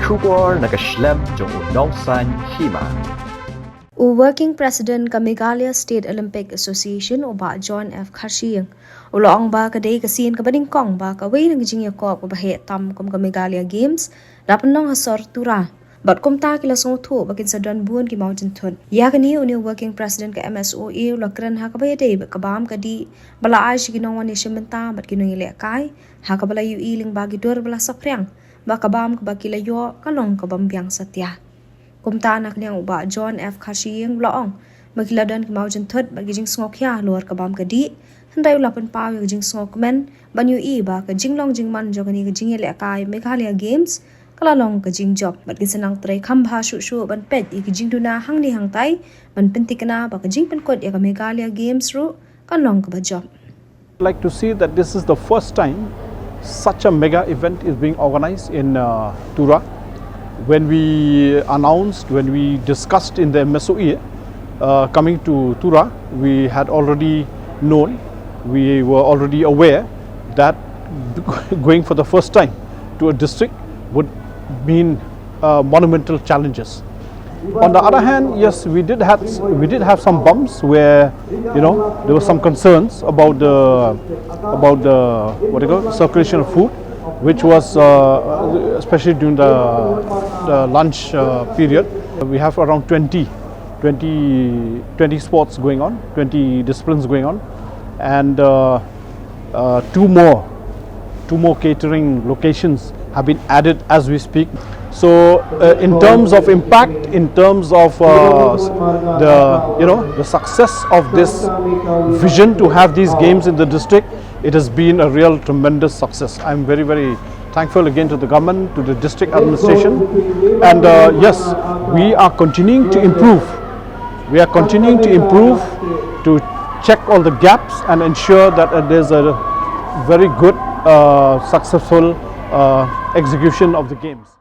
Shubor nakaslem jong unongsan Hima. Working President ka Meghalaya State Olympic Association o ba John F. Kharshiïng. Uloong ba kadai kasin ka bading kong ba kaway ng jingya ko ba tam kum ka Meghalaya Games dapan nang hasor tura. Bat kum ta kila Sngewthuh bakin sa dan buon ki Jynthud. Ya kani uni Working President ka Msoa lakran ha ka bayade kabam kadi bala ay ginong wani shimenta bat kinong ile kai ha ka bala yu iling bagi dor bala sapriang ba kabam ka bakila yo kalong kabam biang satya. Kumta anak niyang uba John F. Kharshiïng loong magkiladan ki Jynthud bagi jing Sngewthuh luar kabam kadi henday ulapan pa yung jing Sngewthuh banyu iba ka jinglong jingman jo kani ka jing ile kai Meghalaya Games kalalong ka jing job bat gisanang tray khamba shu ban pet i jing duna hang ni hang tai ban pentikana ba ka jing penkot ya ka Meghalaya Games ru kalong ka ba job. I'd like to see that this is the first time such a mega event is being organized in Tura. When we discussed in the Msoa coming to Tura, we had already known, we were already aware that going for the first time to a district would mean monumental challenges. On the other hand, yes, we did have some bumps where there were some concerns about the circulation of food, which was especially during the lunch period. We have around 20 sports going on, 20 disciplines going on, and two more catering locations have been added as we speak. So in terms of impact, in terms of the success of this vision to have these games in the district, it has been a real tremendous success. I'm very, very thankful again to the government, to the district administration, and yes, we are continuing to improve. We are continuing to improve, to check all the gaps and ensure that there's a very good, successful execution of the games.